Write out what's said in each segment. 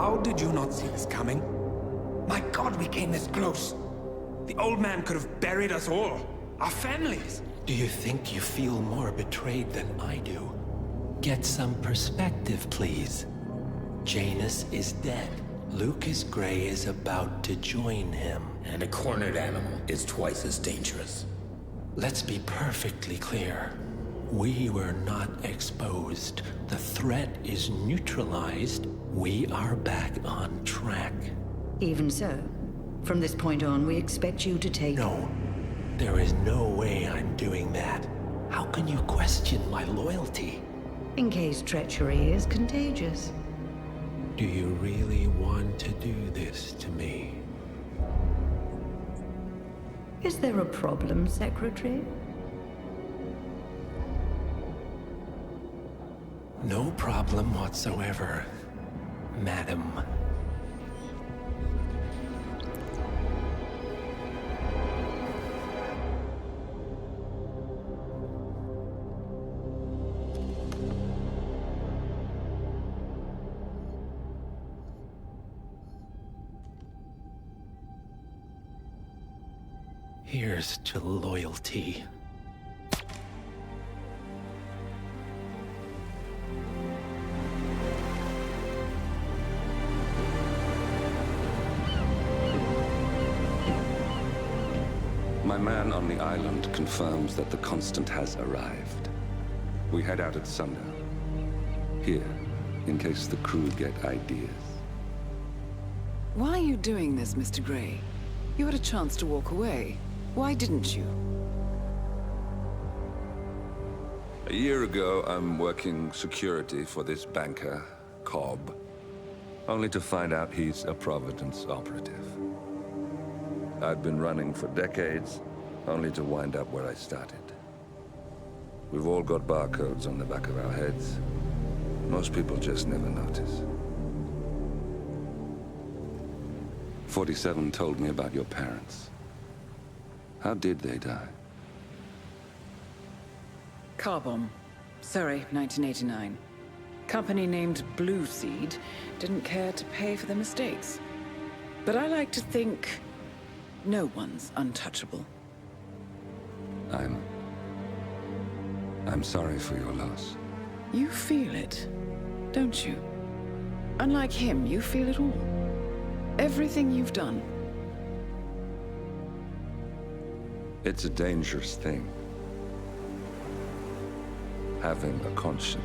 How did you not see this coming? My God, we came this close. The old man could have buried us all. Our families. Do you think you feel more betrayed than I do? Get some perspective, please. Janus is dead. Lucas Gray is about to join him. And a cornered animal is twice as dangerous. Let's be perfectly clear. We were not exposed. The threat is neutralized. We are back on track. Even so, from this point on, we expect you to take... No, there is no way I'm doing that. How can you question my loyalty? In case treachery is contagious. Do you really want to do this to me? Is there a problem, Secretary? No problem whatsoever, Madam. Here's to loyalty. My man on the island confirms that the Constant has arrived. We head out at sundown. Here, in case the crew get ideas. Why are you doing this, Mr. Gray? You had a chance to walk away. Why didn't you? A year ago, I'm working security for this banker, Cobb, only to find out he's a Providence operative. I'd been running for decades, only to wind up where I started. We've all got barcodes on the back of our heads. Most people just never notice. 47 told me about your parents. How did they die? Car bomb. Surrey, 1989. Company named Blue Seed didn't care to pay for their mistakes. But I like to think no one's untouchable. I'm sorry for your loss. You feel it, don't you? Unlike him, you feel it all. Everything you've done. It's a dangerous thing. Having a conscience.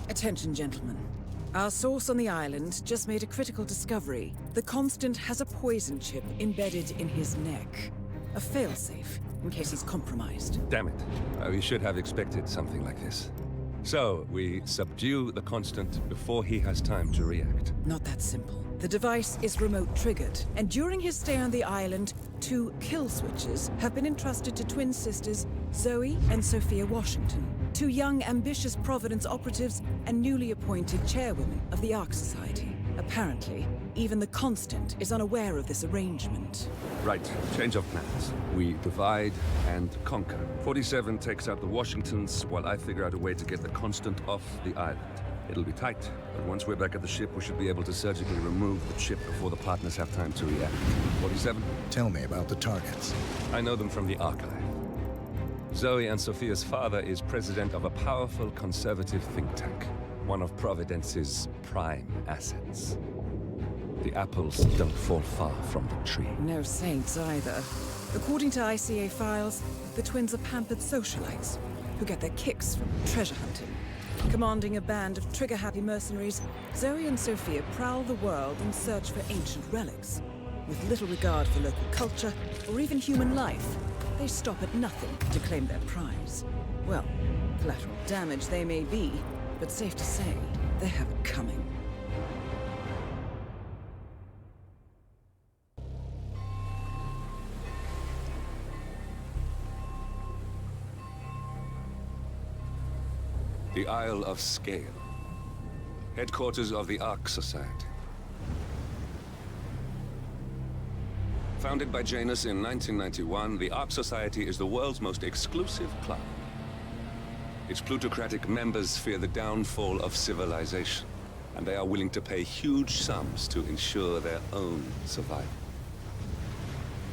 Attention, gentlemen. Our source on the island just made a critical discovery. The Constant has a poison chip embedded in his neck. A failsafe, in case he's compromised. Damn it. We should have expected something like this. So, we subdue the Constant before he has time to react. Not that simple. The device is remote-triggered, and during his stay on the island, 2 kill switches have been entrusted to twin sisters Zoe and Sophia Washington, 2 young, ambitious Providence operatives and newly appointed chairwomen of the Ark Society. Apparently, even the Constant is unaware of this arrangement. Right, change of plans. We divide and conquer. 47 takes out the Washingtons, while I figure out a way to get the Constant off the island. It'll be tight, but once we're back at the ship, we should be able to surgically remove the chip before the partners have time to react. 47? Tell me about the targets. I know them from the archive. Zoe and Sophia's father is president of a powerful conservative think tank, one of Providence's prime assets. The apples don't fall far from the tree. No saints either. According to ICA files, the twins are pampered socialites who get their kicks from treasure hunting. Commanding a band of trigger-happy mercenaries, Zoe and Sophia prowl the world in search for ancient relics. With little regard for local culture or even human life, they stop at nothing to claim their prize. Well, collateral damage they may be, but safe to say, they have it coming. The Isle of Scale, headquarters of the Ark Society. Founded by Janus in 1991, the Ark Society is the world's most exclusive club. Its plutocratic members fear the downfall of civilization, and they are willing to pay huge sums to ensure their own survival.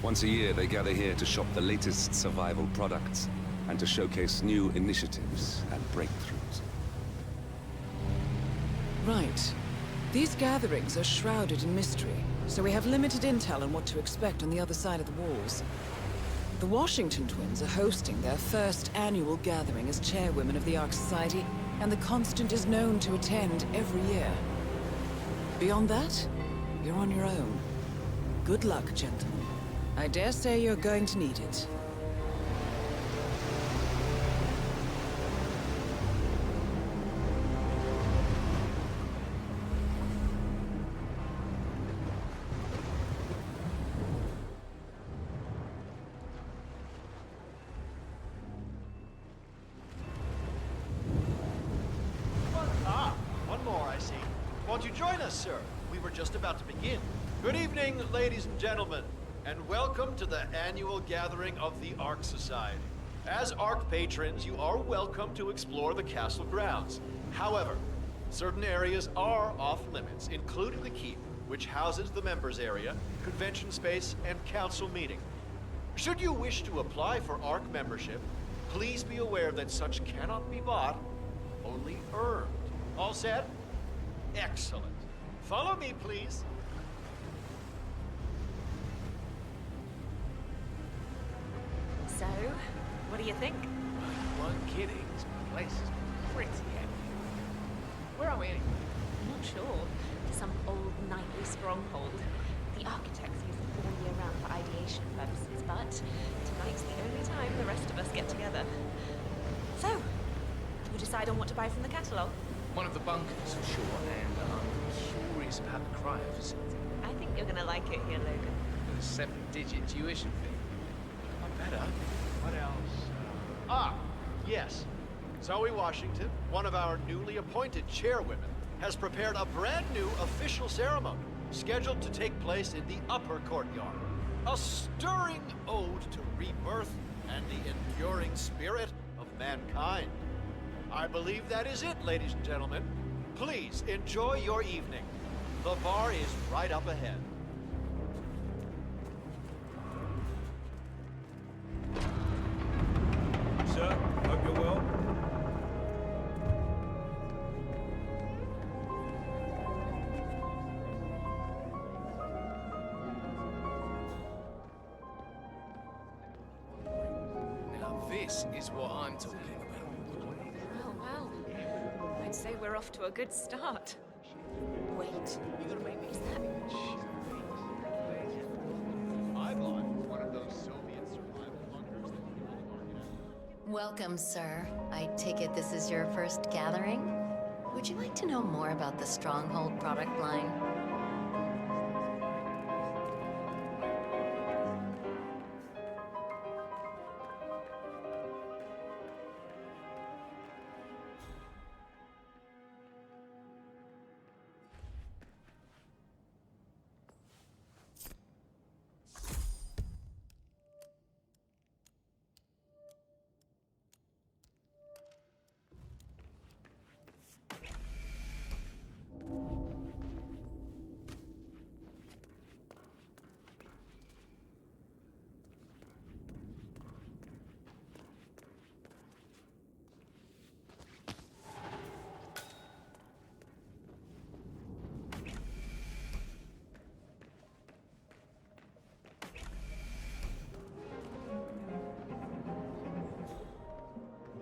Once a year, they gather here to shop the latest survival products and to showcase new initiatives and breakthroughs. Right. These gatherings are shrouded in mystery, so we have limited intel on what to expect on the other side of the walls. The Washington twins are hosting their first annual gathering as chairwomen of the Ark Society, and the Constant is known to attend every year. Beyond that, you're on your own. Good luck, gentlemen. I dare say you're going to need it. One more, I see. Won't you join us, sir? We were just about to begin. Good evening, ladies and gentlemen, and welcome to the annual gathering of the Ark Society. As Ark patrons, you are welcome to explore the castle grounds. However, certain areas are off limits, including the keep, which houses the members area, convention space, and council meeting. Should you wish to apply for Ark membership, please be aware that such cannot be bought, only earned. All set? Excellent. Follow me, please. So, what do you think? One kidding. This place is pretty empty. Where are we anyway? I'm not sure. Some old knightly stronghold. The architects use it all year round for ideation purposes, but tonight's the only time the rest of us get together. So, you decide on what to buy from the catalogue? One of the bunkers, for sure, and I'm curious about the cryo facility. I think you're gonna like it here, Logan. With a 7-digit tuition fee. I better. What else? Yes. Zoe Washington, one of our newly appointed chairwomen, has prepared a brand new official ceremony scheduled to take place in the upper courtyard. A stirring ode to rebirth and the enduring spirit of mankind. I believe that is it, ladies and gentlemen. Please enjoy your evening. The bar is right up ahead. Sir, hope you're well. Now this is what I'm talking about. Oh, wow. I'd say we're off to a good start. Wait, is that... I bought one of those Soviet survival bunkers that you on the market at. Welcome, sir. I take it this is your first gathering? Would you like to know more about the Stronghold product line?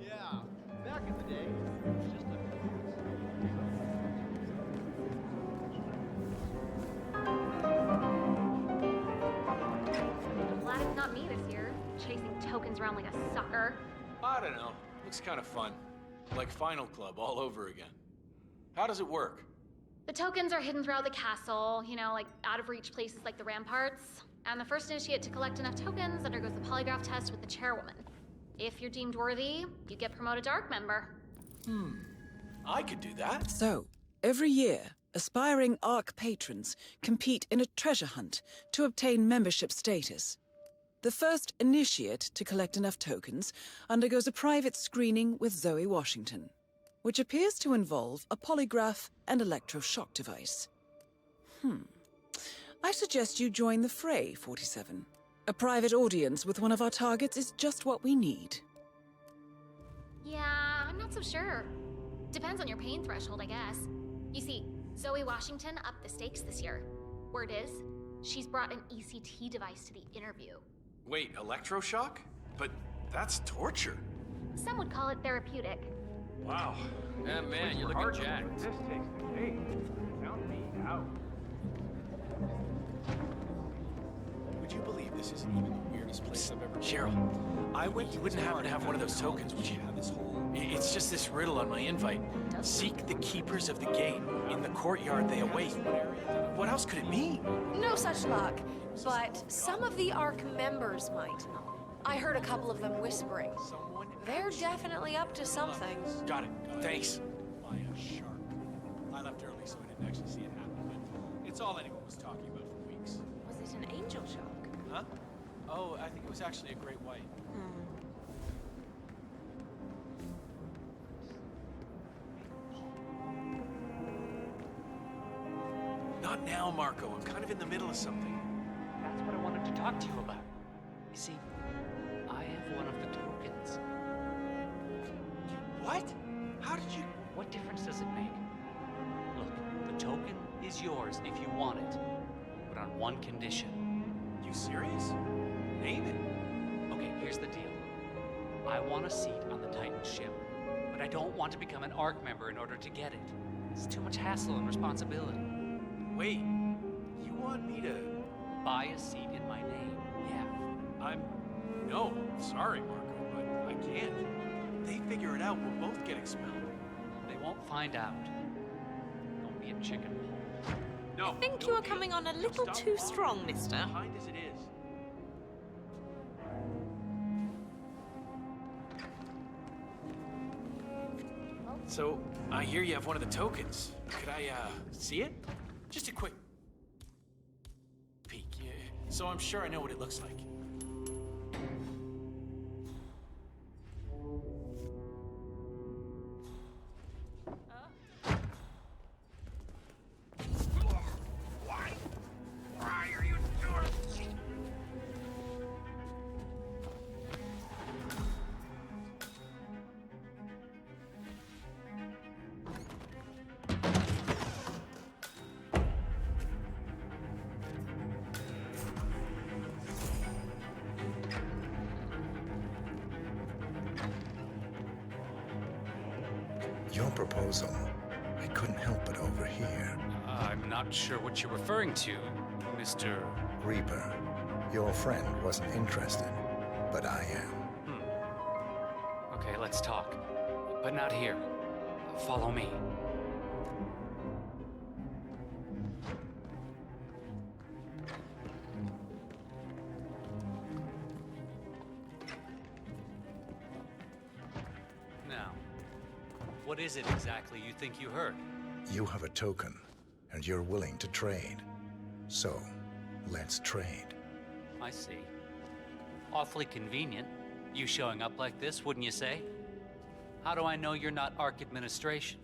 Yeah, back in the day, it was just a... I'm glad it's not me this year, chasing tokens around like a sucker. I don't know. Looks kind of fun. Like Final Club all over again. How does it work? The tokens are hidden throughout the castle, you know, like out of reach places like the ramparts. And the first initiate to collect enough tokens undergoes the polygraph test with the chairwoman. If you're deemed worthy, you get promoted to Ark member. I could do that. So, every year, Aspiring Ark patrons compete in a treasure hunt to obtain membership status. The first initiate to collect enough tokens undergoes a private screening with Zoe Washington, which appears to involve a polygraph and electroshock device. I suggest you join the fray, 47. A private audience with one of our targets is just what we need. Yeah, I'm not so sure. Depends on your pain threshold, I guess. You see, Zoe Washington upped the stakes this year. Word is, she's brought an ECT device to the interview. Wait, electroshock? But that's torture. Some would call it therapeutic. Wow. Yeah, man, you're looking jacked. This takes the cake. Count me out. Would you believe this isn't even the weirdest place I've ever been? Cheryl, you wouldn't happen to have one of those tokens, would you? It's just this riddle on my invite. Seek the keepers of the gate. In the courtyard they await. What else could it mean? No such luck, but some of the Ark members might. I heard a couple of them whispering. They're definitely up to something. Got it. Thanks. By a shark. I left early, so I didn't actually see it happen, but it's all anyone was talking about for weeks. Was it an angel shark? Huh? Oh, I think it was actually a great white. Not now, Marco. I'm kind of in the middle of something. That's what I wanted to talk to you about. You see, I have one of the tokens. What? How did you... What difference does it make? Look, the token is yours if you want it, but on one condition. You serious? Name it. Okay, here's the deal. I want a seat on the Titan ship, but I don't want to become an Ark member in order to get it. It's too much hassle and responsibility. Wait, you want me to... Buy a seat in my name, yeah. No, sorry, Marco, but I can't. They figure it out, we'll both get expelled. They won't find out. Don't be a chicken. No. I think you are coming on a little too strong, mister. Behind as it is. So, I hear you have one of the tokens. Could I, see it? Just a quick peek, yeah. So I'm sure I know what it looks like. Why are you doing? Your proposal, I couldn't help but overhear. I'm not sure what you're referring to, Mr. Reaper, your friend wasn't interested, but I am. Okay, let's talk. But not here. Follow me. Now, what is it exactly you think you heard? You have a token, and you're willing to trade. So, let's trade. I see. Awfully convenient. You showing up like this, wouldn't you say? How do I know you're not Ark administration?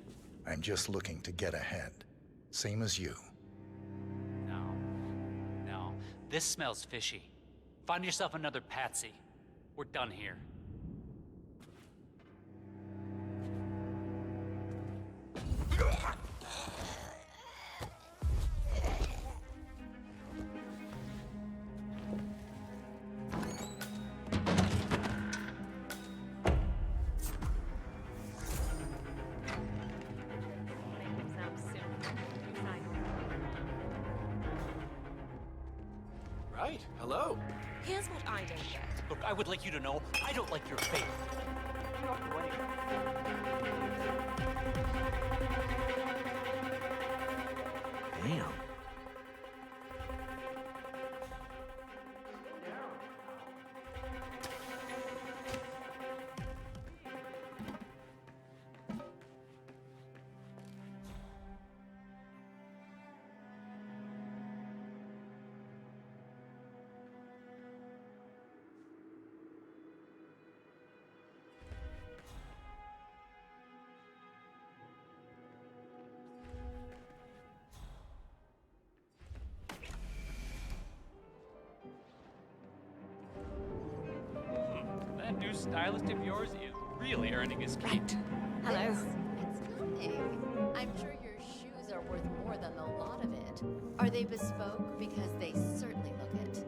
I'm just looking to get ahead. Same as you. No. This smells fishy. Find yourself another patsy. We're done here. Right, hello. Here's what I don't get. Look, I would like you to know, I don't like your faith. Damn. stylist of yours is really earning his keep. Hello. It's nothing. I'm sure your shoes are worth more than the lot of it. Are they bespoke? Because they certainly look it.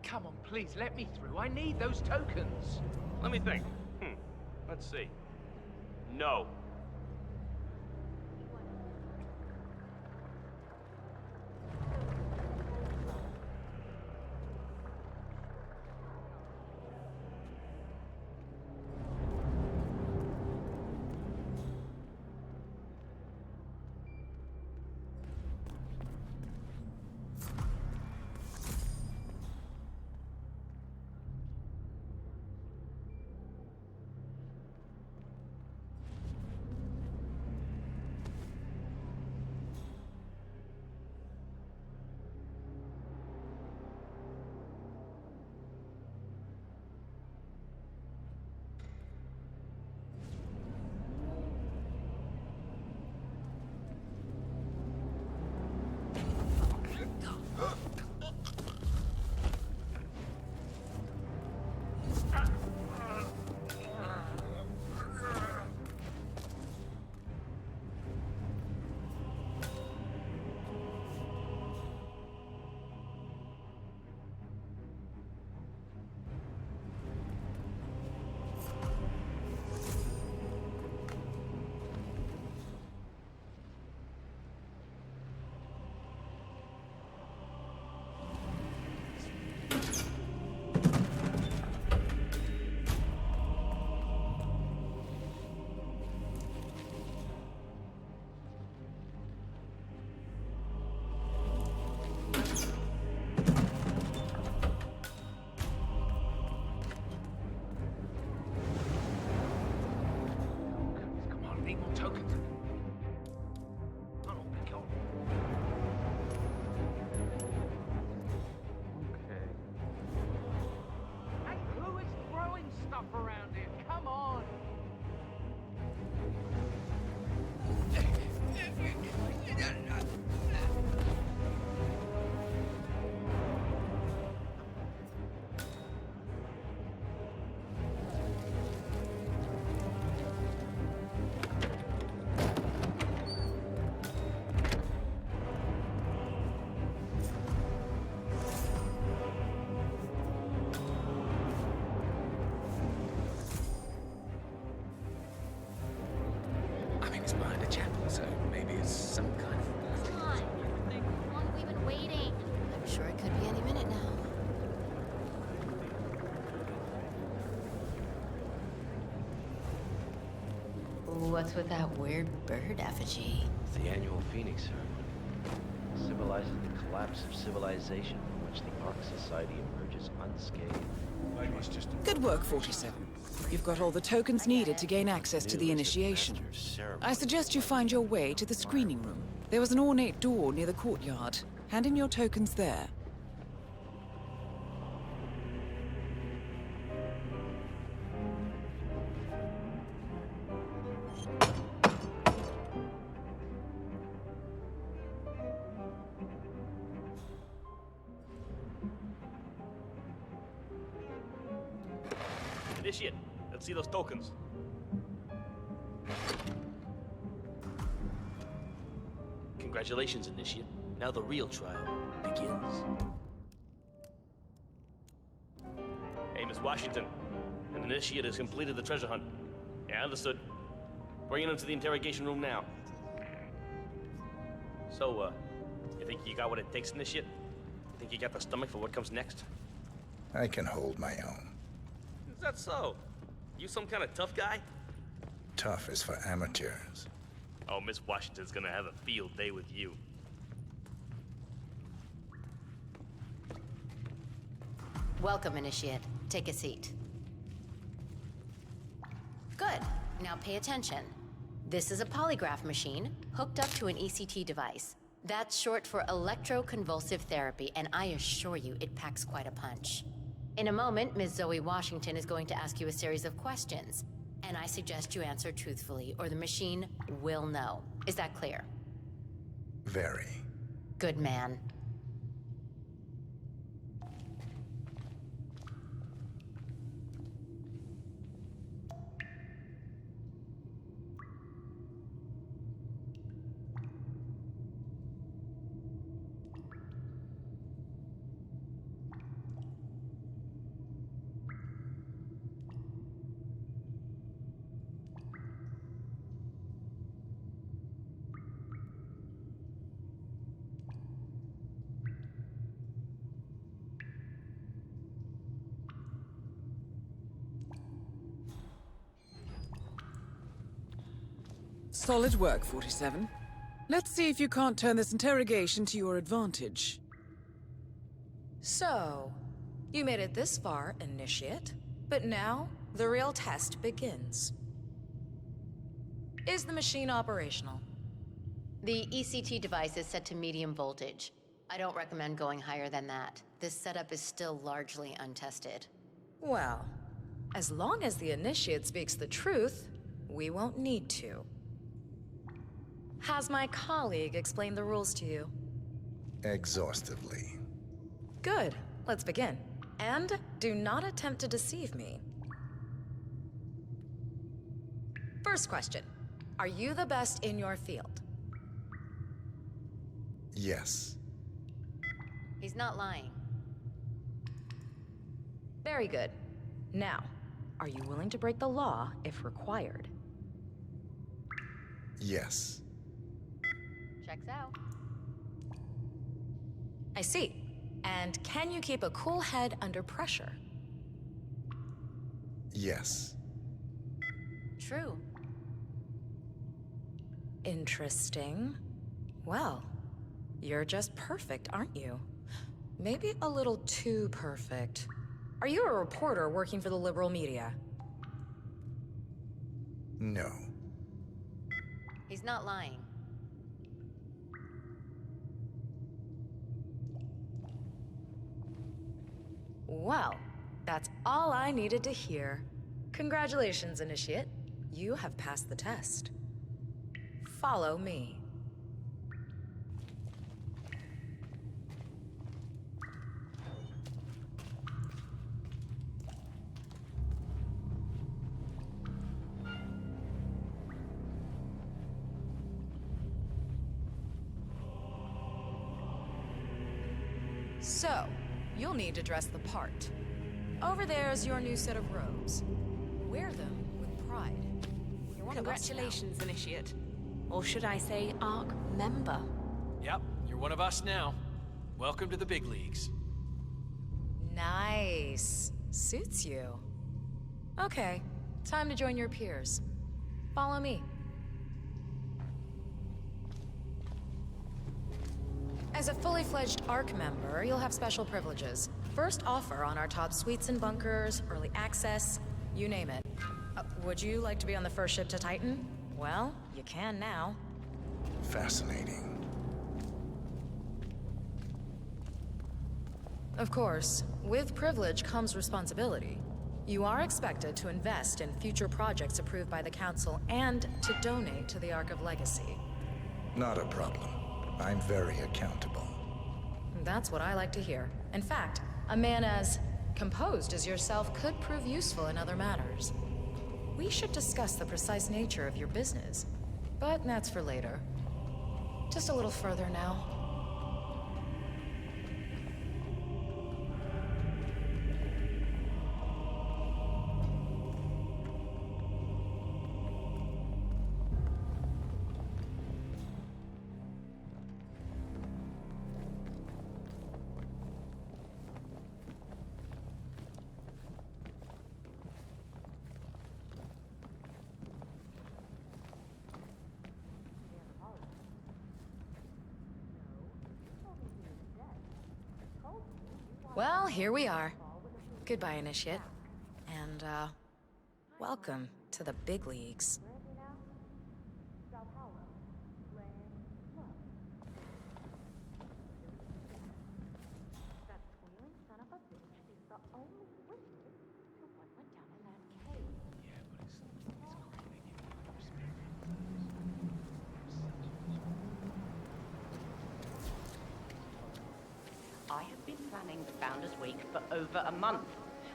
Come on, please, let me through. I need those tokens. Let me think. Let's see. No. It's behind a chapel, so maybe it's some kind of... Come on. How long have we been waiting? I'm sure it could be any minute now. What's with that weird bird effigy? It's the annual Phoenix ceremony. Symbolizes the collapse of civilization from which the Ark Society emerges unscathed. Good work, 47. You've got all the tokens needed to gain access to the initiation. I suggest you find your way to the screening room. There was an ornate door near the courtyard. Hand in your tokens there. Initiate, let's see those tokens. Congratulations, Initiate. Now the real trial begins. Hey, Miss Washington. An Initiate has completed the treasure hunt. Yeah, understood. Bringing him to the interrogation room now. So, you think you got what it takes, Initiate? You think you got the stomach for what comes next? I can hold my own. Is that so? You some kind of tough guy? Tough is for amateurs. Oh, Miss Washington's gonna have a field day with you. Welcome, Initiate. Take a seat. Good. Now pay attention. This is a polygraph machine hooked up to an ECT device. That's short for electroconvulsive therapy, and I assure you it packs quite a punch. In a moment, Ms. Zoe Washington is going to ask you a series of questions, and I suggest you answer truthfully, or the machine will know. Is that clear? Very. Good man. Solid work, 47. Let's see if you can't turn this interrogation to your advantage. So, you made it this far, Initiate. But now, the real test begins. Is the machine operational? The ECT device is set to medium voltage. I don't recommend going higher than that. This setup is still largely untested. Well, as long as the Initiate speaks the truth, we won't need to. Has my colleague explained the rules to you? Exhaustively. Good. Let's begin. And do not attempt to deceive me. First question. Are you the best in your field? Yes. He's not lying. Very good. Now, are you willing to break the law if required? Yes. Checks out. I see. And can you keep a cool head under pressure? Yes. True. Interesting. Well, you're just perfect, aren't you? Maybe a little too perfect. Are you a reporter working for the liberal media? No. He's not lying. Well, that's all I needed to hear. Congratulations, Initiate. You have passed the test. Follow me. So, you'll need to dress the part. Over there's your new set of robes. Wear them with pride. You're one of us now. Congratulations, Initiate. Or should I say, ARC member? Yep, you're one of us now. Welcome to the big leagues. Nice. Suits you. Okay, time to join your peers. Follow me. As a fully fledged ARC member, you'll have special privileges. First offer on our top suites and bunkers, early access, you name it. Would you like to be on the first ship to Titan? Well, you can now. Fascinating. Of course, with privilege comes responsibility. You are expected to invest in future projects approved by the Council and to donate to the Ark of Legacy. Not a problem. I'm very accountable. That's what I like to hear. In fact, a man as composed as yourself could prove useful in other matters. We should discuss the precise nature of your business, but that's for later. Just a little further now. Well, here we are. Goodbye, Initiate. And, welcome to the big leagues. I have been planning the Founders Week for over a month.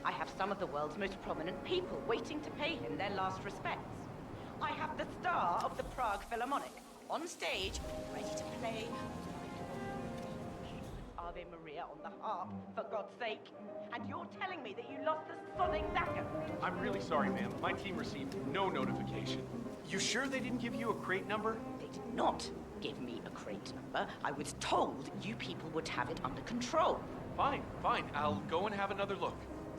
I have some of the world's most prominent people waiting to pay him their last respects. I have the star of the Prague Philharmonic on stage, ready to play Ave Maria on the harp, for God's sake. And you're telling me that you lost the sodding dagger? I'm really sorry, ma'am. My team received no notification. You sure they didn't give you a crate number? They did not give me a crate number. I was told you people would have it under control. Fine, fine. I'll go and have another look.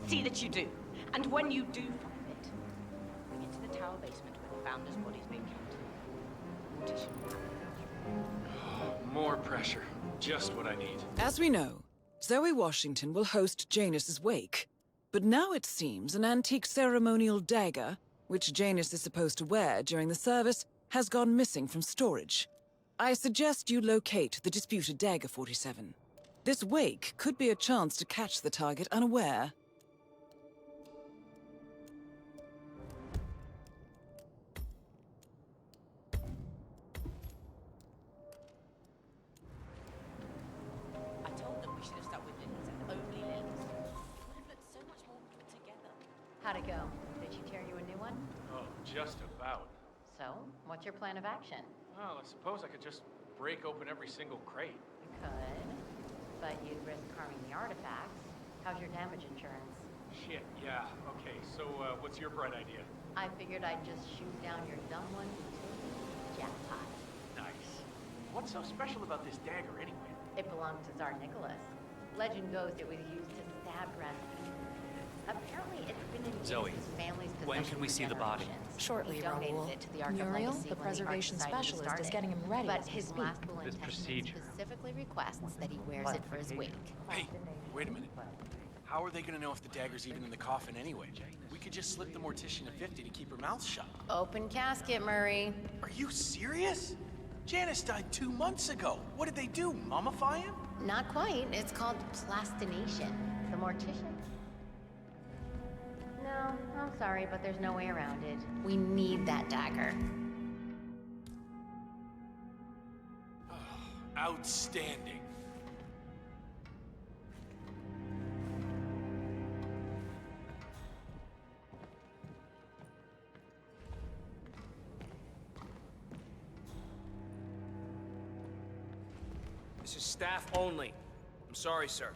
See that you do. And when you do find it, bring it to the tower basement where the Founder's body's being kept. More pressure. Just what I need. As we know, Zoe Washington will host Janus's wake. But now it seems an antique ceremonial dagger, which Janus is supposed to wear during the service, has gone missing from storage. I suggest you locate the disputed dagger, 47. This wake could be a chance to catch the target unaware. I told them we should have stuck with lilies and only lilies. It would have looked so much more put together. How'd it go? Did she tear you a new one? Oh, just about. So, what's your plan of action? Well, I suppose I could just break open every single crate. You could, but you'd risk harming the artifacts. How's your damage insurance? Shit, yeah. Okay, so what's your bright idea? I figured I'd just shoot down your dumb one. Jackpot. Nice. What's so special about this dagger, anyway? It belonged to Tsar Nicholas. Legend goes it was used to stab Rasputin. Apparently, it's been in Zoe, his family's possession when can we for see the body? generations. Shortly, He donated Raoul. it to the Ark of Muriel, Legacy the when preservation Ark Society specialist, is started. getting him ready But as we his speak. last will and This testament procedure. specifically requests that he wears it for his wake. Hey, wait a minute. How are they gonna know if the dagger's even in the coffin anyway? We could just slip the mortician a 50 to keep her mouth shut. Open casket, Murray. Are you serious? Janice died 2 months ago. What did they do, mummify him? Not quite. It's called plastination. The mortician? No, I'm sorry, but there's no way around it. We need that dagger. Outstanding. This is staff only. I'm sorry, sir.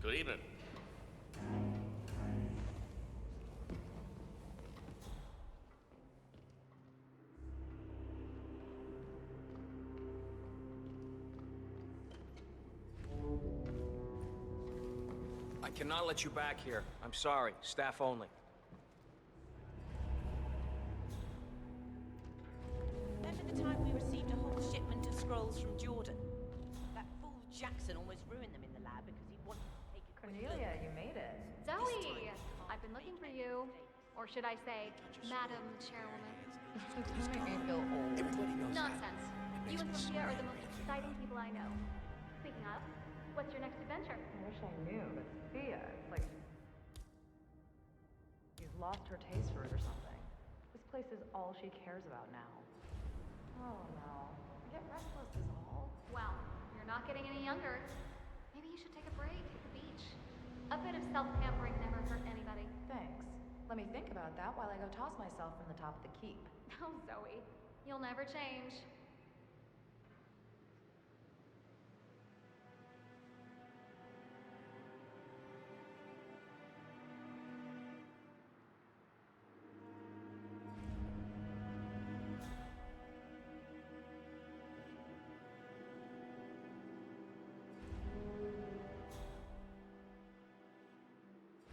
Good evening. I cannot let you back here. I'm sorry. Staff only. Remember the time we received a whole shipment of scrolls from Jordan? That fool Jackson almost ruined them in the lab because he wanted to take a Cornelia, you made it. Zoe! I've been looking for you. Or should I say, Madam Chairwoman. Don't make me feel old. Everybody knows Nonsense. You and Sophia are the most exciting people I know. Speaking of, what's your next adventure? I wish I knew, but Sophia, it's like she's lost her taste for it or something. This place is all she cares about now. Oh no. I get restless is all. Well, you're not getting any younger. Maybe you should take a break at the beach. A bit of self-pampering never hurt anybody. Thanks. Let me think about that while I go toss myself from the top of the keep. Oh, Zoe, you'll never change.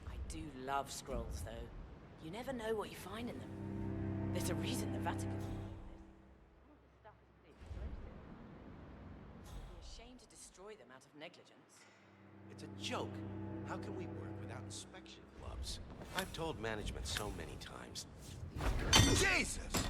I do love scrolls, though. You never know what you find in them. There's a reason the Vatican. All this stuff is pretty explosive. It'd be a shame to destroy them out of negligence. It's a joke. How can we work without inspection gloves? I've told management so many times. Jesus!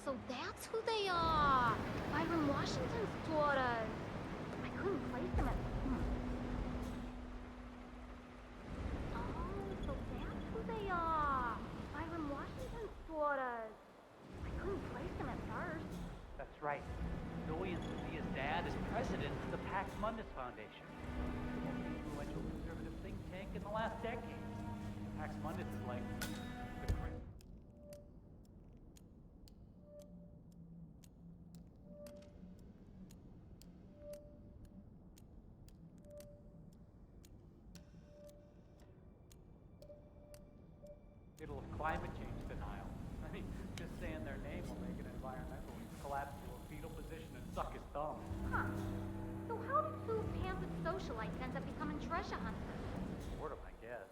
So that's who they are! Byron Washington's daughters! I couldn't place them at... Oh, so that's who they are! Byron Washington's daughters! I couldn't place them at first. That's right. Zoe and Sophia's dad is president of the Pax Mundus Foundation, the most influential conservative think tank in the last decade. Pax Mundus is like the great... Middle of climate change denial. I mean, just saying their name will make an environmentalist collapse to a fetal position and suck his thumb. Huh. So how did two pampered socialites end up becoming treasure hunters? Sort of, I guess.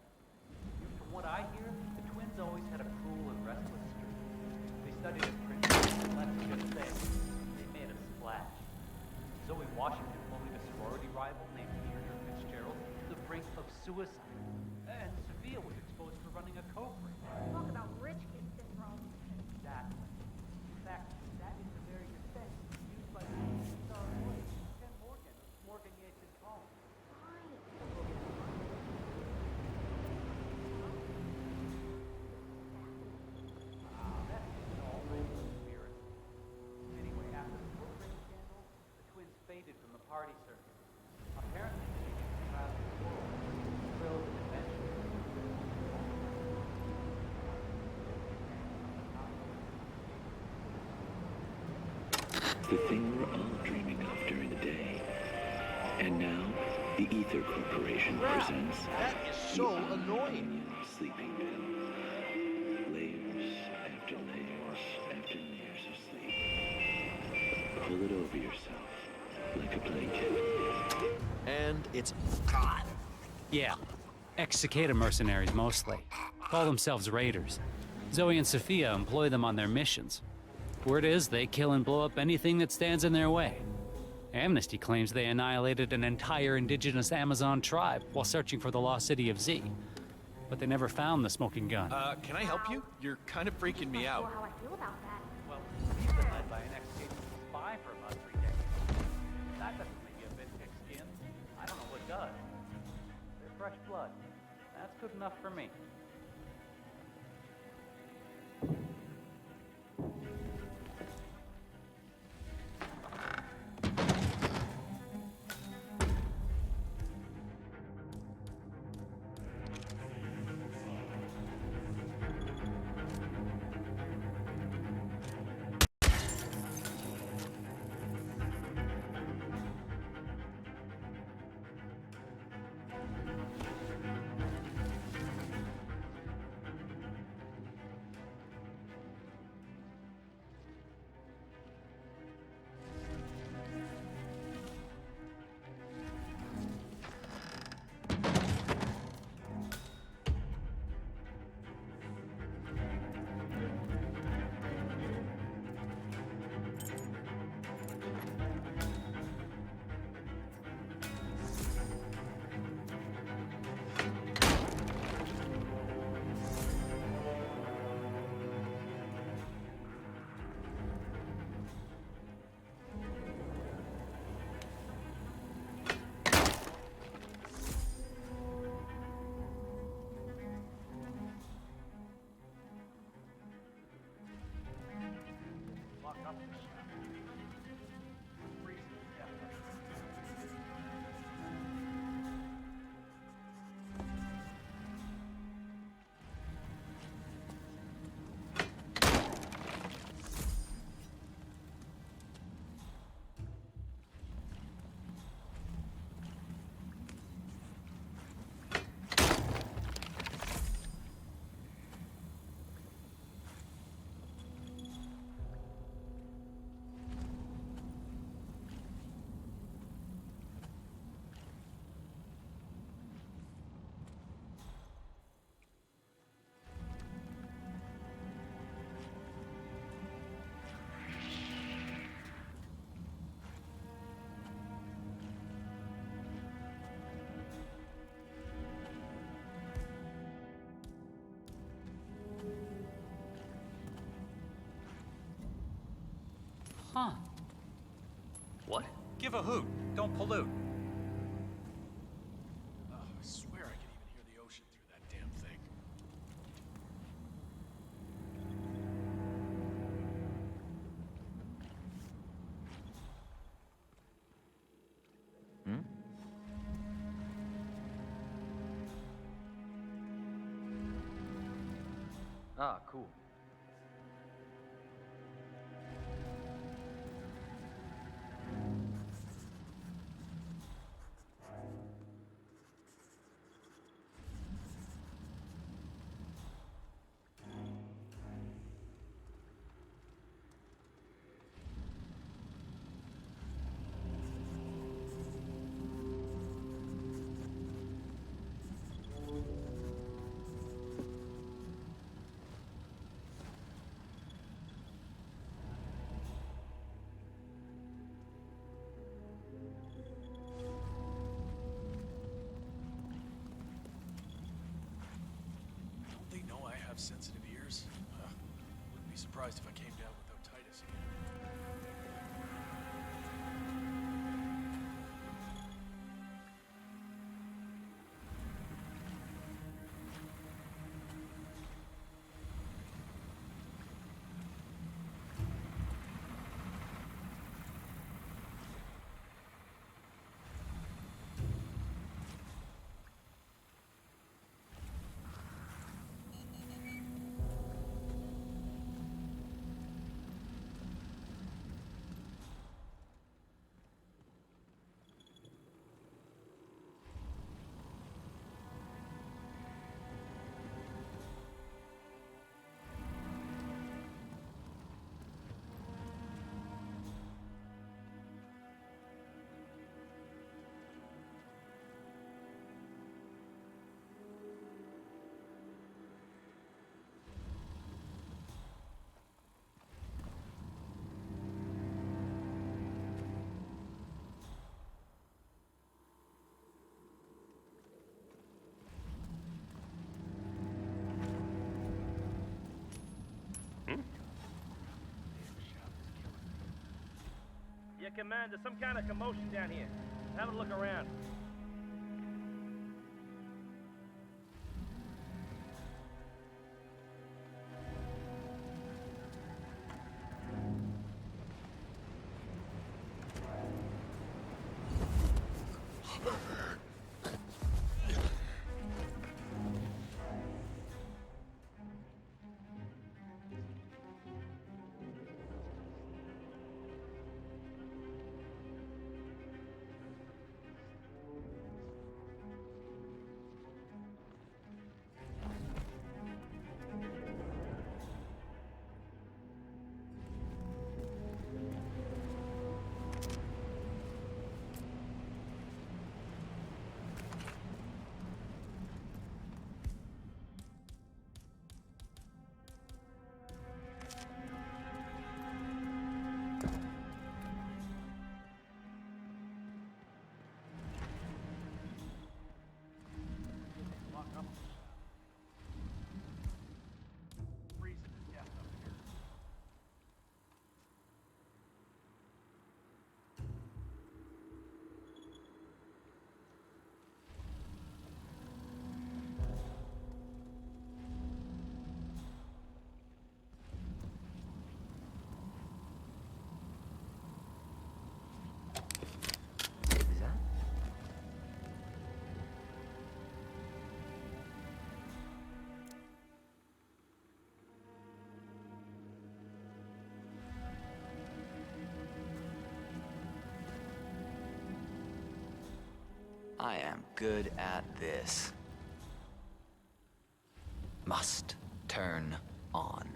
From what I hear, the twins always had a cruel and restless streak. They studied at Princeton, and let's just say, they made a splash. Zoe Washington bullied a sorority rival named Deirdre Fitzgerald to the brink of suicide. And Sophia was exposed for running a coke ring. Talk about rich kid syndrome. Exactly. In fact, that is the very defense used by the star lawyer, Ken Morgan, Morgan Yates's home. That is all random conspiracy. Anyway, after the coke ring scandal, the twins faded from the party circuit. Apparently, they didn't travel the world, thrilled and adventurous. The thing we're all dreaming of during the day. And now, The Ether Corporation presents... That is so annoying. Sleeping pill. Layers after layers after layers of sleep. Pull it over yourself like a blanket. And it's... Yeah. Ex-Cicada mercenaries, mostly. Call themselves raiders. Zoe and Sophia employ them on their missions. Word is, they kill and blow up anything that stands in their way. Amnesty claims they annihilated an entire indigenous Amazon tribe while searching for the lost city of Z. But they never found the smoking gun. Can I help you? You're kind of freaking me out. How I feel about that. Well, we've been led by an ex-capable spy for about 3 decades. That doesn't make you a bit thick-skinned. I don't know what does. They're fresh blood. That's good enough for me. Lock up the shop. Freeze to death. Huh. What? Give a hoot. Don't pollute. Oh, I swear I could even hear the ocean through that damn thing. Ah, cool. Don't they know I have sensitive ears? Wouldn't be surprised if I came down with otitis again. Yeah, Command, there's some kind of commotion down here. Have a look around. I am good at this. Must turn on.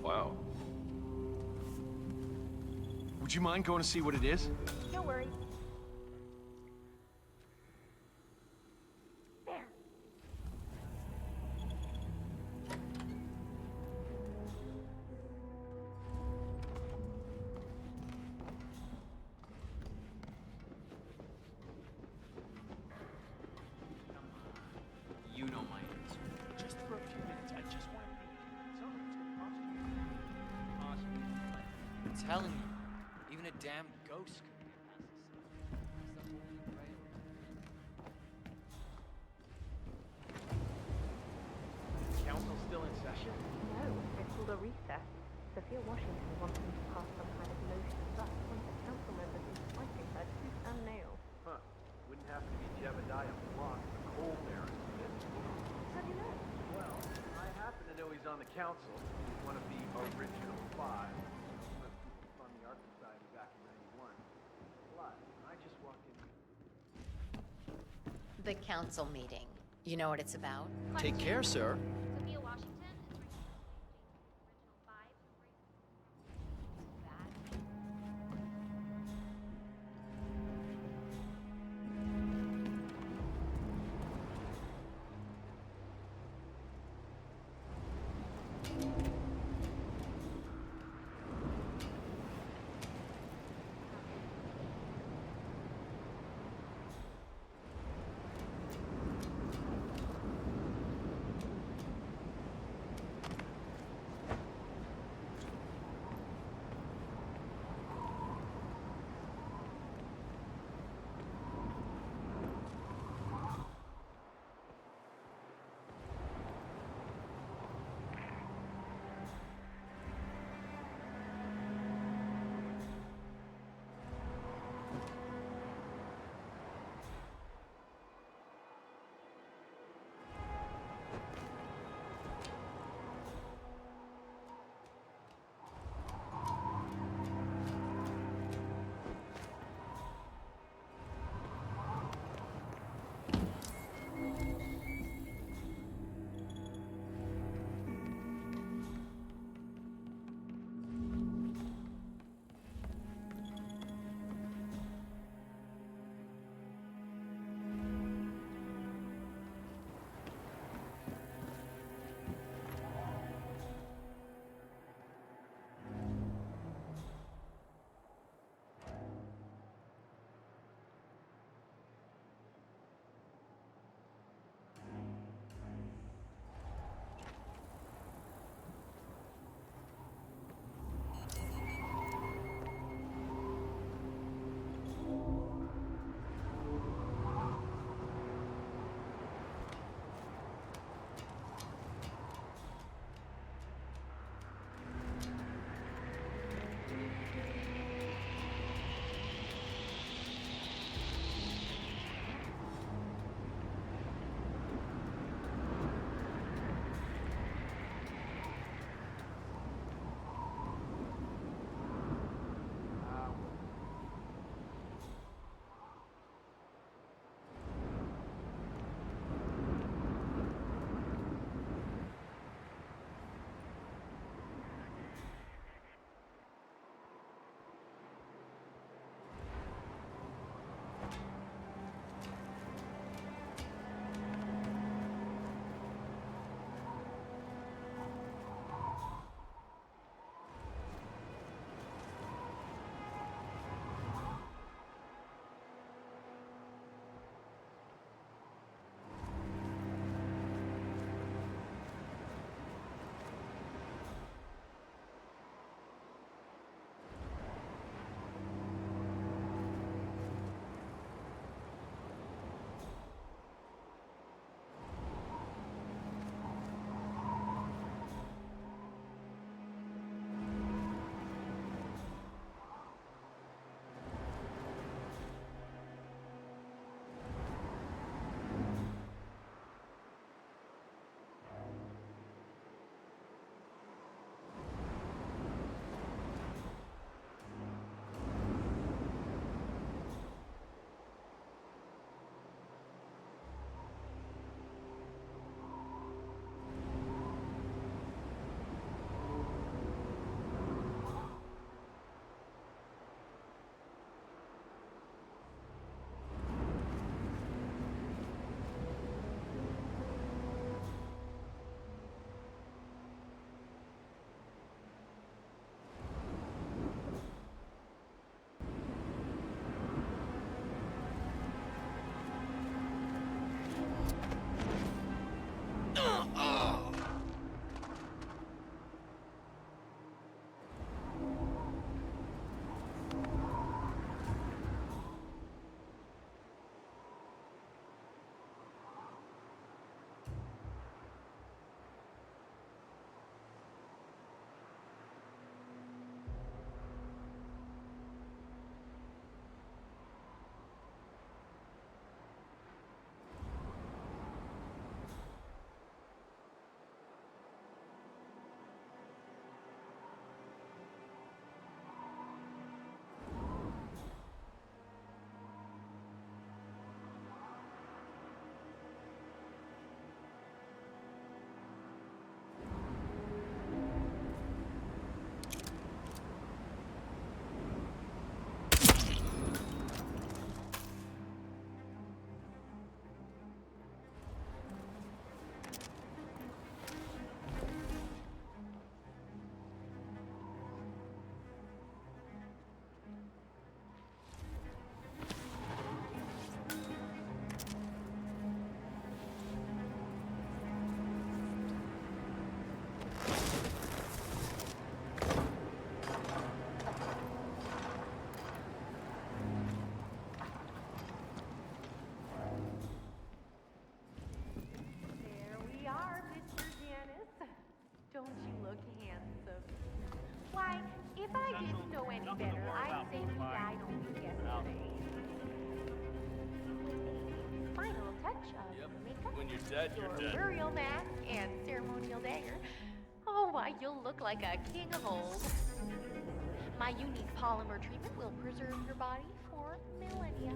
Wow. Would you mind going to see what it is? Don't worry. There. You know my answer. Just for a few minutes, I just want to think. Sounds like it's gonna cost you. I'm telling you, even a damn ghost could be a Council still in session? No, it's called a recess. Sophia Washington wants him to pass some kind of motion thus on the council members who's fighting her tooth and nail. Huh. Wouldn't have to be Jebediah Block, the coal baron, for this. How do you know? Well, I happen to know he's on the council. He's one of the original five. Most people fund the Art Society back in '91. But I just walked in. The council meeting. You know what it's about? Take care, sir. Sophia Washington is original five. If I didn't know any better, I'd say he died only yesterday. Final touch of makeup, When you're dead, you're your dead. burial mat, and ceremonial dagger. Oh, why, you'll look like a king of old. My unique polymer treatment will preserve your body for millennia.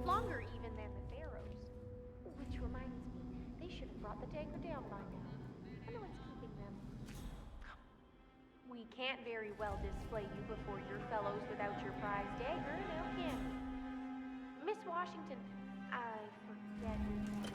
Longer even than the pharaohs. Which reminds me, they should have brought the dagger down by now. I know it's keeping them. We can't very well display you before your fellows without your prize dagger, now can we? Miss Washington, I forget which one.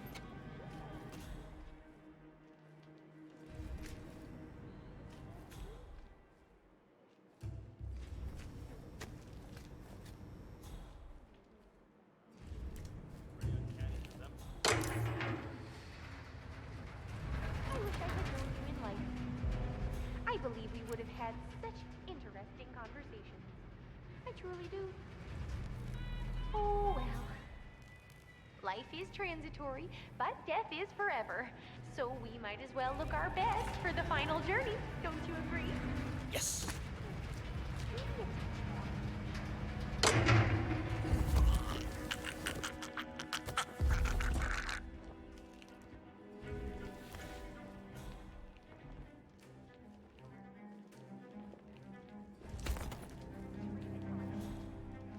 I wish I had known you in life. I believe we would have had such interesting conversations. I truly do. Oh well. Life is transitory, but death is forever. So we might as well look our best for the final journey. Don't you agree? Yes.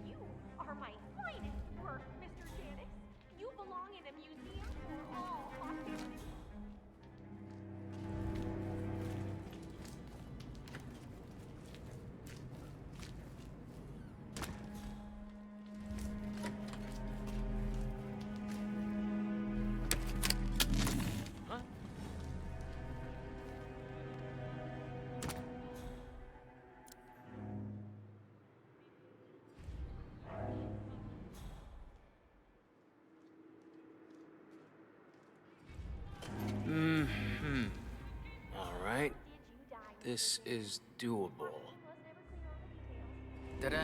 You are my finest work, Mr. Janice. You belong in a museum for all posterity. All right. This is doable. Ta-da!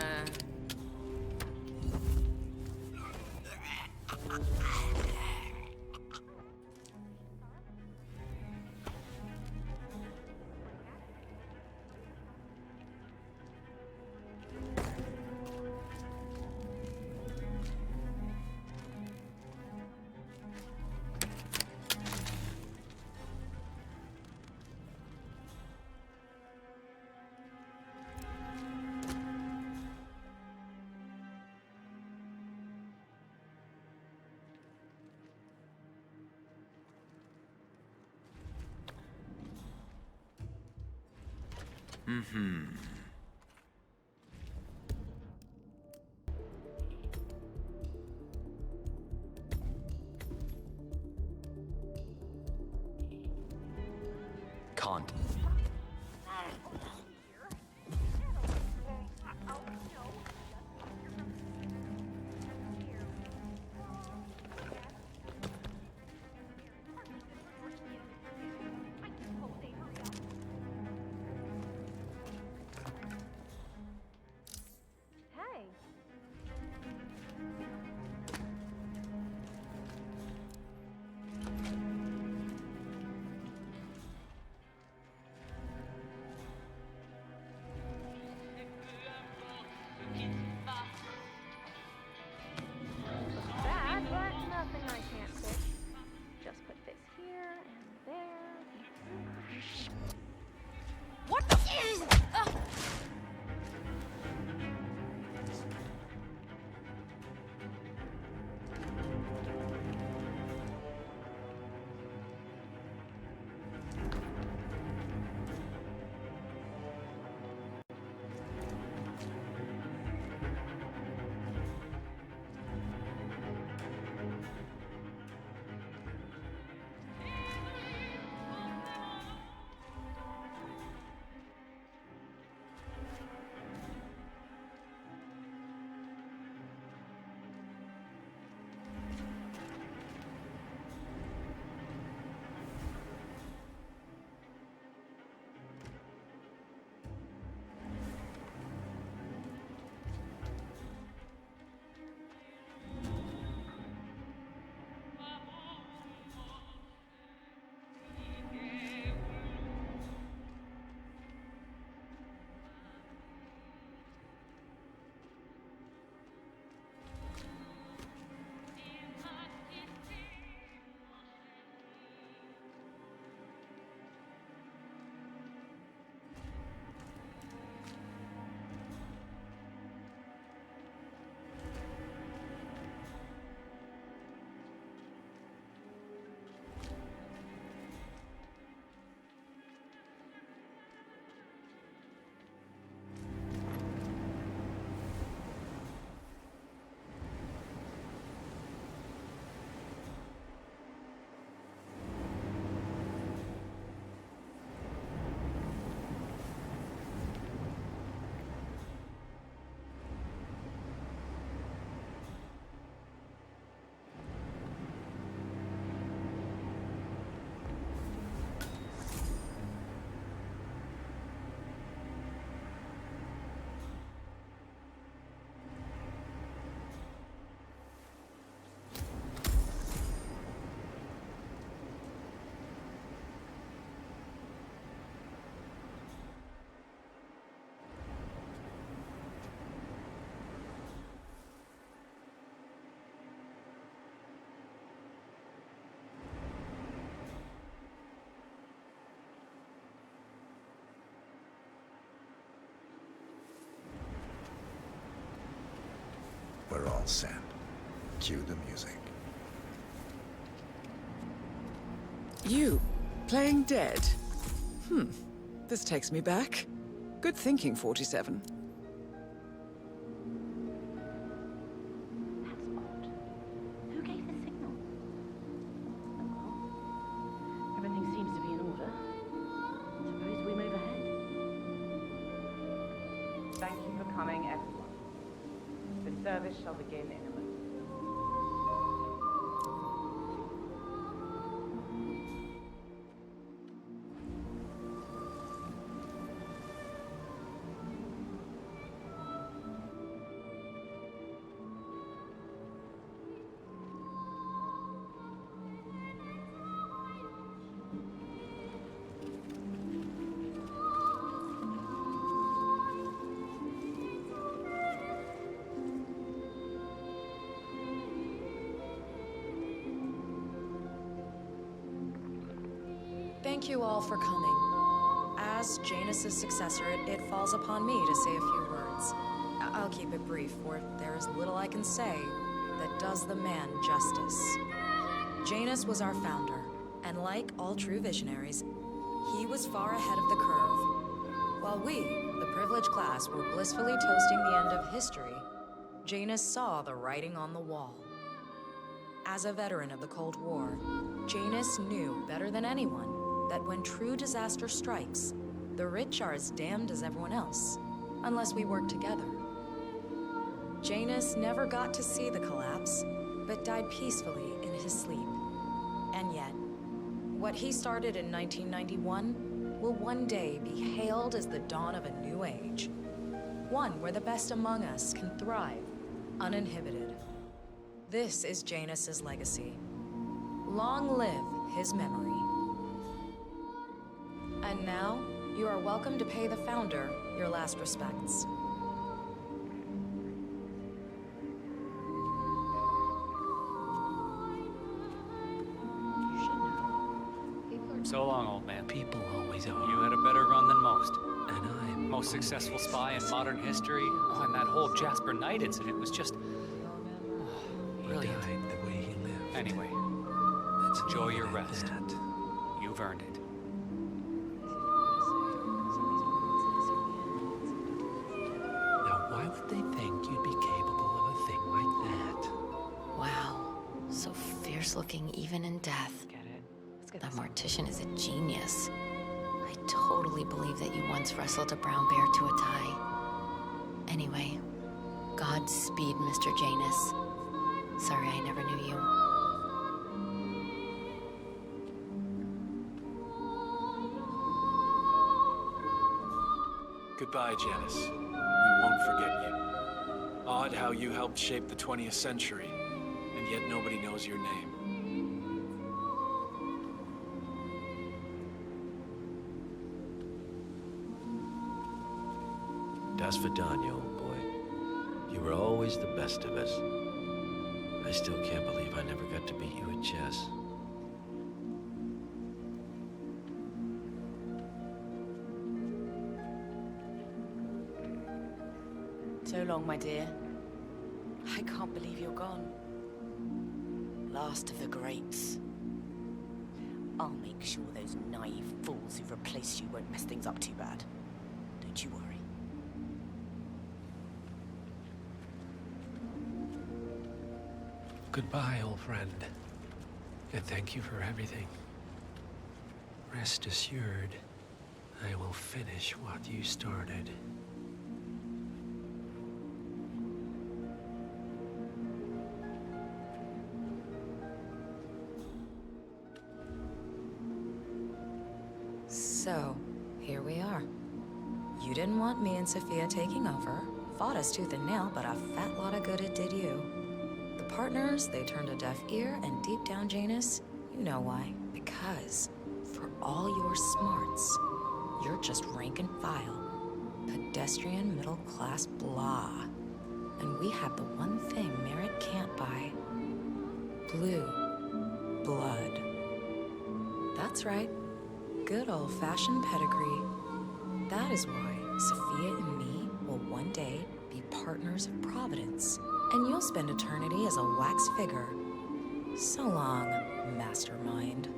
Can't. Hey. All set. Cue the music. You, playing dead? This takes me back. Good thinking, 47. That's odd. Who gave the signal? Well, everything seems to be in order. Suppose we move ahead. Thank you for coming, everyone. The service shall begin in a moment. Thank you all for coming. As Janus's successor, it falls upon me to say a few words. I'll keep it brief, for there is little I can say that does the man justice. Janus was our founder, and like all true visionaries, he was far ahead of the curve. While we, the privileged class, were blissfully toasting the end of history, Janus saw the writing on the wall. As a veteran of the Cold War, Janus knew better than anyone that when true disaster strikes, the rich are as damned as everyone else, unless we work together. Janus never got to see the collapse, but died peacefully in his sleep. And yet, what he started in 1991 will one day be hailed as the dawn of a new age. One where the best among us can thrive, uninhibited. This is Janus's legacy. Long live his memory. And now, you are welcome to pay the founder your last respects. So long, old man. People always are. You had a better run than most. And I'm most successful spy in modern history. Oh, and that whole Jasper Knight incident was just brilliant. He died the way he lived. Anyway, Let's enjoy leave your it at rest. that. You've earned it. Now, why would they think you'd be capable of a thing like that? Wow. So fierce-looking even in death. The mortician is a genius. I totally believe that you once wrestled a brown bear to a tie. Anyway, Godspeed, Mr. Janus. Sorry I never knew you. Goodbye, Janus. We won't forget you. Odd how you helped shape the 20th century, and yet nobody knows your name. Das Vidania, old boy. You were always the best of us. I still can't believe I never got to beat you at chess. So long, my dear. I can't believe you're gone. Last of the greats. I'll make sure those naive fools who've replaced you won't mess things up too bad. Don't you worry. Goodbye, old friend. And thank you for everything. Rest assured, I will finish what you started. So, here we are. You didn't want me and Sophia taking over. Fought us tooth and nail, but a fat lot of good it did you. The partners, they turned a deaf ear, and deep down, Janus, you know why. Because, for all your smarts, you're just rank and file. Pedestrian middle-class blah. And we have the one thing merit can't buy. Blue blood. That's right. Good old-fashioned pedigree. That is why Sophia and me will one day be partners of Providence. and you'll spend eternity as a wax figure. So long, mastermind.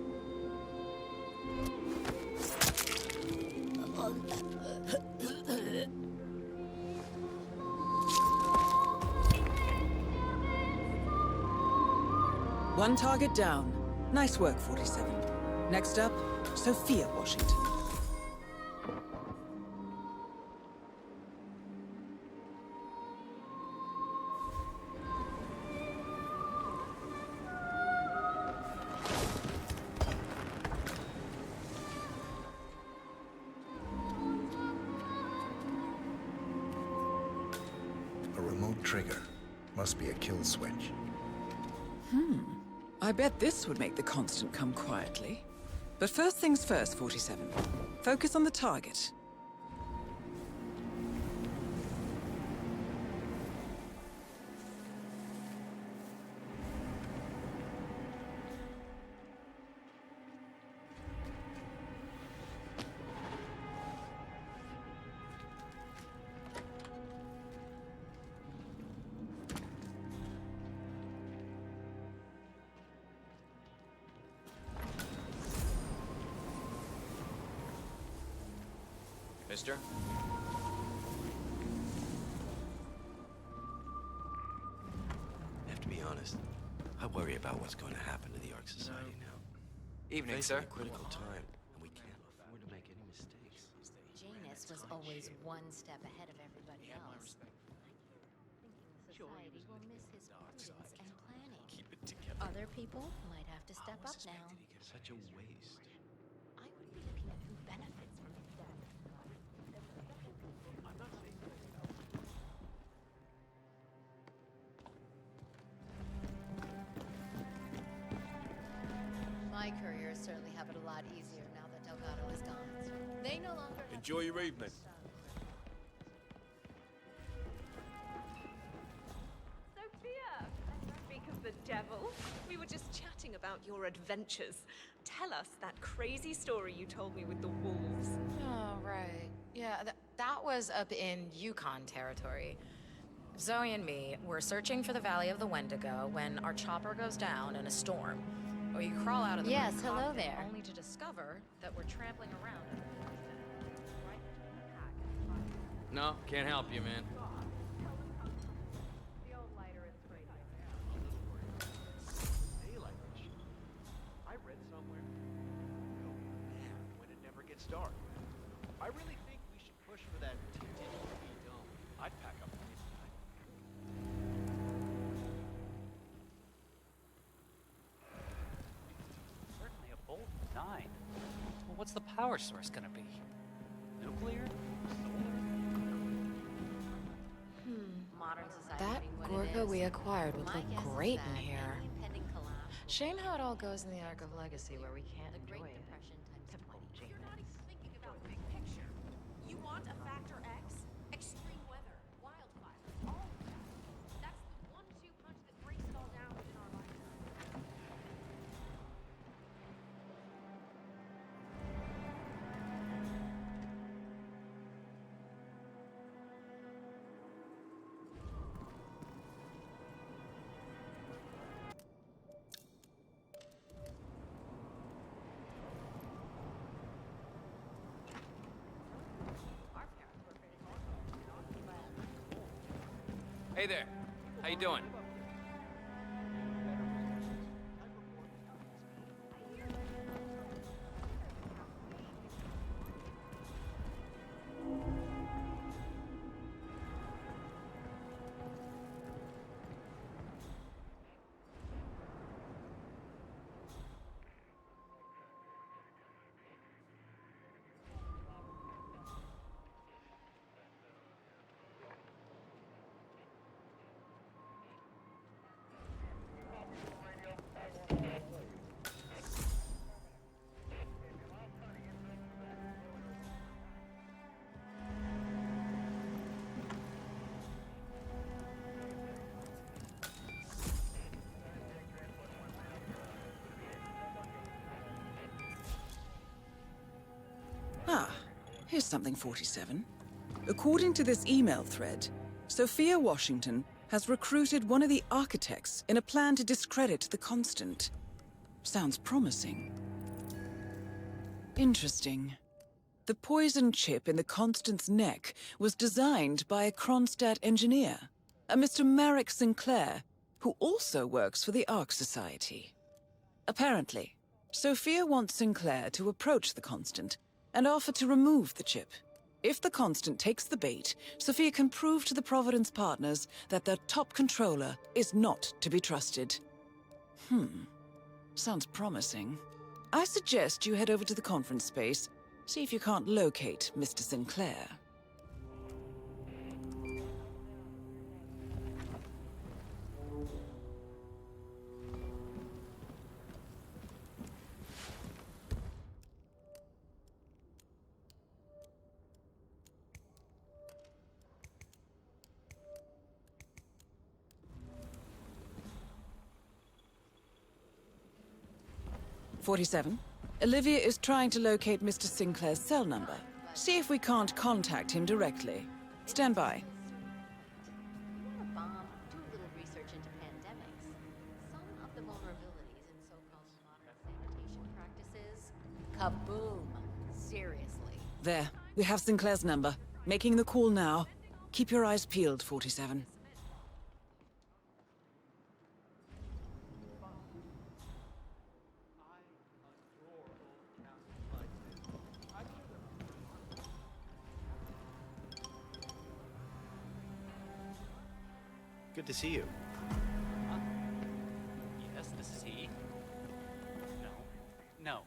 One target down. Nice work, 47. Next up, Sophia Washington. A remote trigger. Must be a kill switch. I bet this would make the Constant come quietly. But first things first, 47. Focus on the target. Mister? I have to be honest. I worry about what's going to happen to the Ark Society now. Evening, Facing sir. a critical time, and we can't afford to make any mistakes. Janus was always one step ahead of everybody else. Thinking the society will miss his prudence and planning. Keep it together. Other people might have to step up now. Such a waste. I would be looking at who benefits from his death. My couriers certainly have it a lot easier now that Delgado is gone. They no longer have Enjoy your evening. Sophia! Speak of the devil. We were just chatting about your adventures. Tell us that crazy story you told me with the wolves. Oh, right. Yeah, that was up in Yukon territory. Zoe and me were searching for the Valley of the Wendigo when our chopper goes down in a storm. We crawl out of the Yes, main hello cockpit there. only to discover that we're trampling around. No, can't help you, man. Daylight mission. I read somewhere. No man when it never gets dark. I really think we should push for that 10-degree dome. I'd pack up anytime. Certainly a bold design. Well, what's the power source gonna be? Nuclear? Modern society That being what it Gorka is. we acquired would My look guess is great in that here. any impending collapse will Shame how it all goes in the Ark of Legacy where we can't the Great enjoy it. Depression times 20. You're not even thinking about big picture. You want a Factor X? Extreme weather, wildfires, all of that. That's the 1-2 punch that breaks it all down within our lifetime. Hey there. How you doing? Ah, here's something, 47. According to this email thread, Sophia Washington has recruited one of the architects in a plan to discredit the Constant. Sounds promising. Interesting. The poison chip in the Constant's neck was designed by a Kronstadt engineer, a Mr. Marek Sinclair, who also works for the Ark Society. Apparently, Sophia wants Sinclair to approach the Constant and offer to remove the chip. If the Constant takes the bait, Sophia can prove to the Providence partners that their top controller is not to be trusted. Sounds promising. I suggest you head over to the conference space, see if you can't locate Mr. Sinclair. "47. Olivia is trying to locate Mr. Sinclair's cell number. See if we can't contact him directly. Stand by." You want a bomb? Do a little research into pandemics. Some of the vulnerabilities in so-called modern sanitation practices. Kaboom! Seriously. There. We have Sinclair's number. Making the call now. Keep your eyes peeled, 47. Good to see you. Yes, this is he. No. No.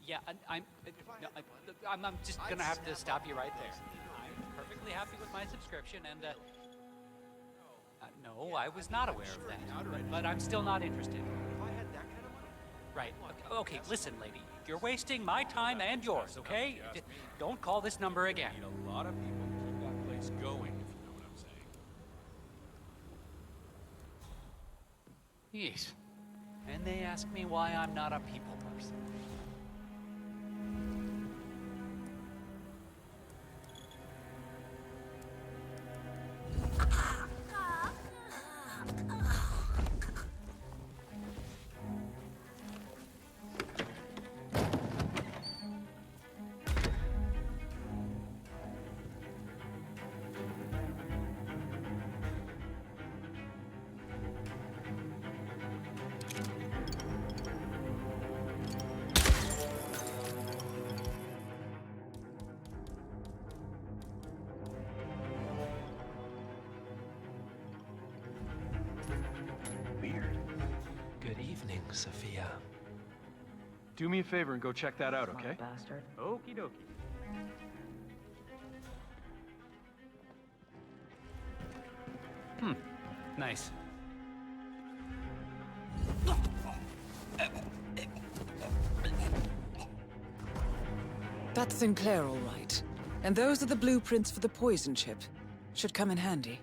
Yeah, I'm just gonna have to stop you right there. I'm perfectly happy with my subscription, and no, I was not aware of that. But I'm still not interested. Right. Okay, listen, lady. You're wasting my time and yours, okay? Don't call this number again. A lot of people to keep that place going, if you know what I'm saying. Yeesh. And they ask me why I'm not a people person. Good evening, Sophia. Do me a favor and go check that out, okay? Bastard. Okie dokie. Nice. That's Sinclair, all right. And those are the blueprints for the poison chip. Should come in handy.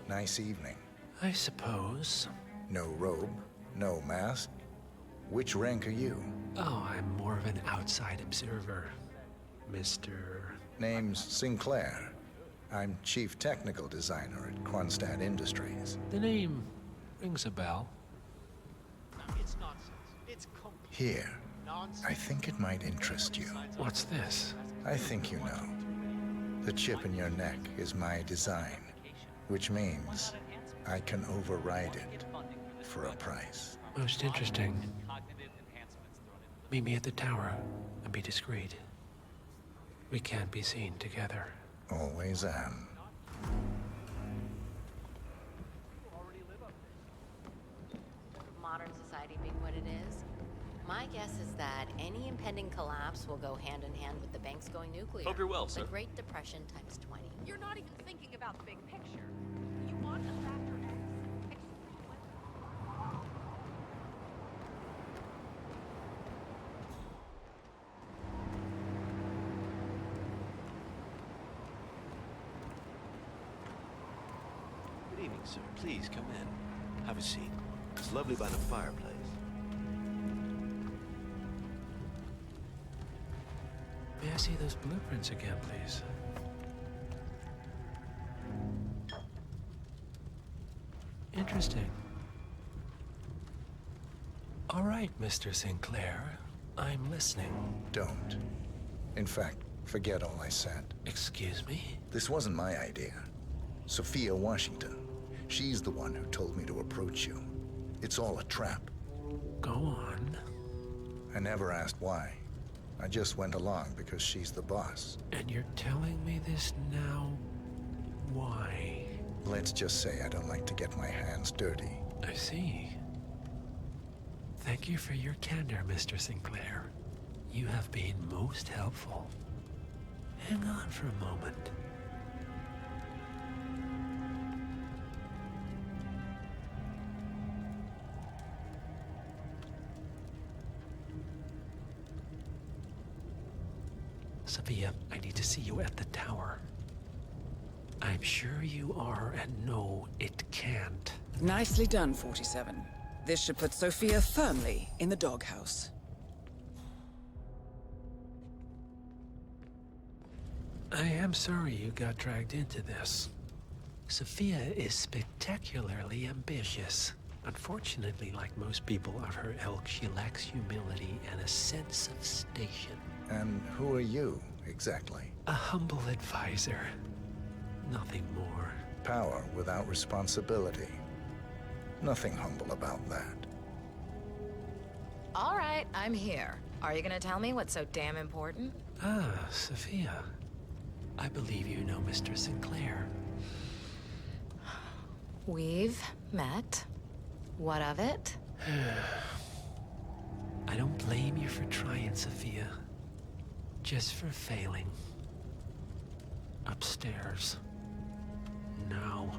Nice evening. I suppose. No robe, no mask. Which rank are you? Oh, I'm more of an outside observer, Mr. Name's Sinclair. I'm Chief Technical Designer at Kronstadt Industries. The name rings a bell. It's nonsense. It's complete Here, nonsense. I think it might interest you. What's this? I think you know. The chip in your neck is my design, which means I can override it for a price. Most interesting. Meet me at the tower and be discreet. We can't be seen together. Always am. Modern society being what it is, My guess is that any impending collapse will go hand in hand with the banks going nuclear. Hope you're well, The sir. Great Depression times 20. You're not even thinking about the big picture. You want a factor X, extreme weather. Good evening, sir. Please come in. Have a seat. It's lovely by the fireplace. May I see those blueprints again, please? Interesting. All right, Mr. Sinclair. I'm listening. Don't. In fact, forget all I said. Excuse me? This wasn't my idea. Sophia Washington. She's the one who told me to approach you. It's all a trap. Go on. I never asked why. I just went along because she's the boss. And you're telling me this now? Why? Let's just say I don't like to get my hands dirty. I see. Thank you for your candor, Mr. Sinclair. You have been most helpful. Hang on for a moment. Sophia, I need to see you at the tower. I'm sure you are, and no, it can't. Nicely done, 47. This should put Sophia firmly in the doghouse. I am sorry you got dragged into this. Sophia is spectacularly ambitious. Unfortunately, like most people of her ilk, she lacks humility and a sense of station. And who are you, exactly? A humble advisor. Nothing more. Power without responsibility. Nothing humble about that. All right, I'm here. Are you gonna tell me what's so damn important? Ah, Sophia. I believe you know Mr. Sinclair. We've met. What of it? I don't blame you for trying, Sophia. Just for failing. Upstairs. Now.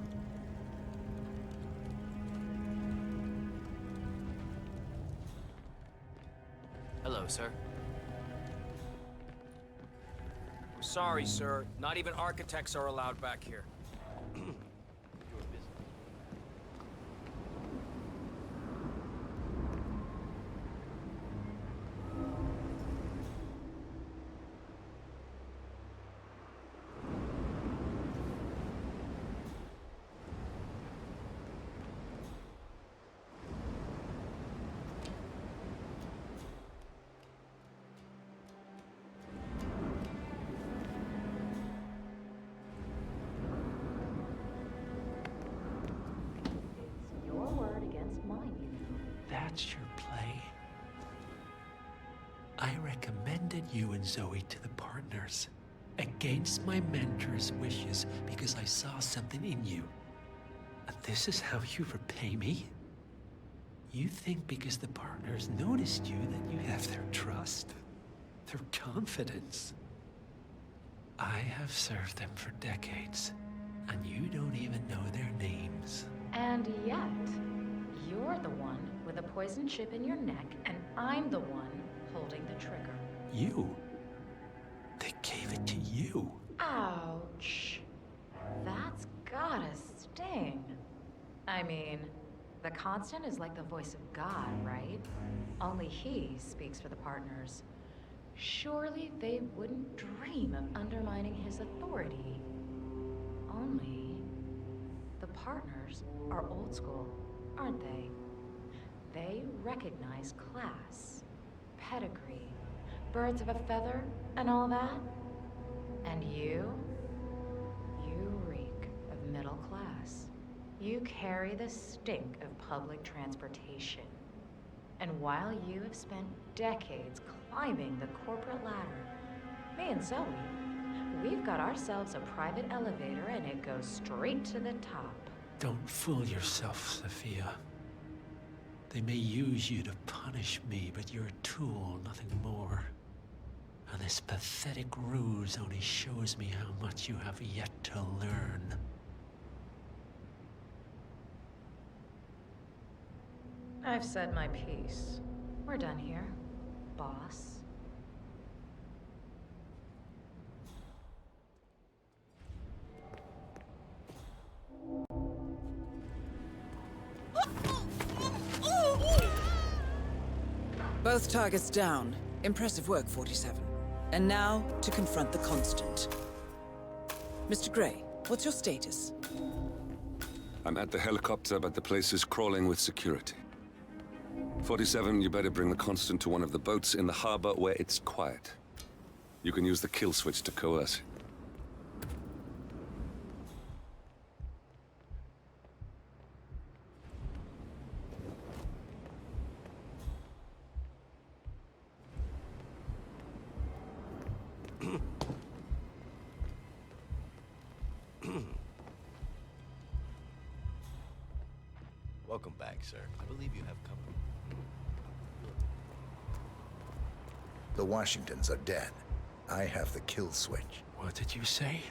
Hello, sir. I'm sorry, sir. Not even architects are allowed back here. Your word against mine, you know. That's your play. I recommended you and Zoe to the partners. Against my mentor's wishes, because I saw something in you. And this is how you repay me? You think because the partners noticed you that you have their trust, their confidence. I have served them for decades, and you don't even know their names. And yet, you're the one with a poison chip in your neck, and I'm the one holding the trigger. You? They gave it to you. Ouch. That's gotta sting. I mean, the Constant is like the voice of God, right? Only he speaks for the partners. Surely they wouldn't dream of undermining his authority. Only the partners are old school, aren't they? They recognize class, pedigree, birds of a feather, and all that. And you reek of middle class. You carry the stink of public transportation. And while you have spent decades climbing the corporate ladder, me and Zoe, we've got ourselves a private elevator and it goes straight to the top. Don't fool yourself, Sophia. They may use you to punish me, but you're a tool, nothing more. And this pathetic ruse only shows me how much you have yet to learn. I've said my piece. We're done here, boss. Both targets down. Impressive work, 47. And now, to confront the Constant. Mr. Gray, what's your status? I'm at the helicopter, but the place is crawling with security. 47, you better bring the Constant to one of the boats in the harbor where it's quiet. You can use the kill switch to coerce it. Welcome back, sir. I believe you have company. The Washingtons are dead. I have the kill switch. What did you say?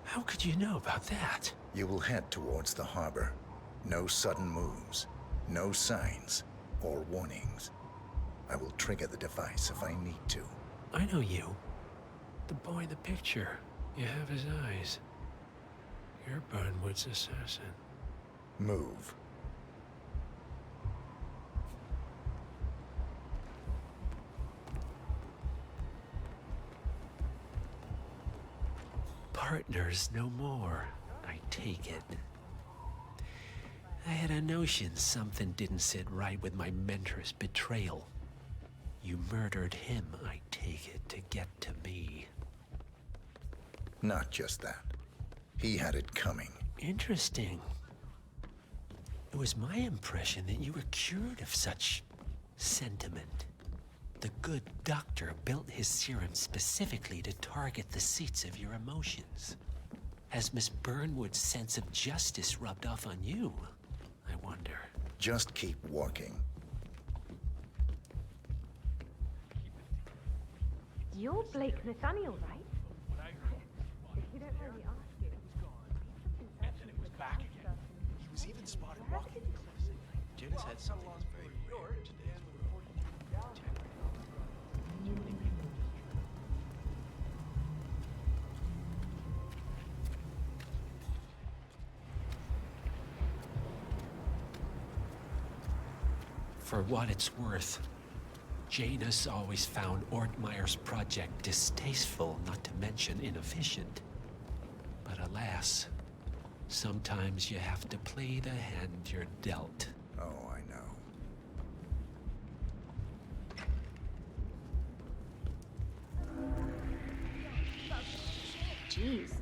How could you know about that? You will head towards the harbor. No sudden moves, no signs or warnings. I will trigger the device if I need to. I know you. The boy in the picture. You have his eyes. You're Burnwood's assassin. Move. Partners no more, I take it. I had a notion something didn't sit right with my mentor's betrayal. You murdered him, I take it, to get to me. Not just that. He had it coming. Interesting. It was my impression that you were cured of such sentiment. The good doctor built his serum specifically to target the seats of your emotions. Has Miss Burnwood's sense of justice rubbed off on you? I wonder. Just keep walking. You're Blake Nathaniel, right? If you don't mind me asking. And then it was back again. He was even spotted walking close. Janice had something that's very rare in today's world. Too many people. For what it's worth, Janus always found Ortmeyer's project distasteful, not to mention inefficient. But alas, sometimes you have to play the hand you're dealt. Oh, I know. Jeez.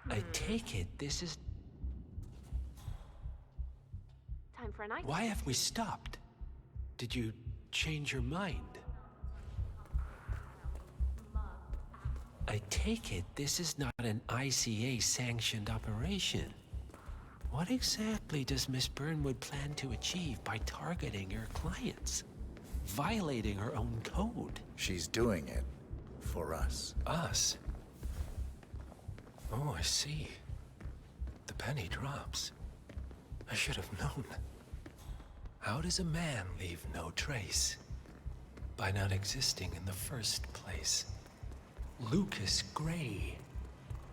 I take it this is... Time for a night. Why have we stopped? Did you change your mind? I take it this is not an ICA-sanctioned operation. What exactly does Miss Burnwood plan to achieve by targeting your clients? Violating her own code? She's doing it for us. Us? Oh, I see. The penny drops. I should have known. How does a man leave no trace? By not existing in the first place. Lucas Gray.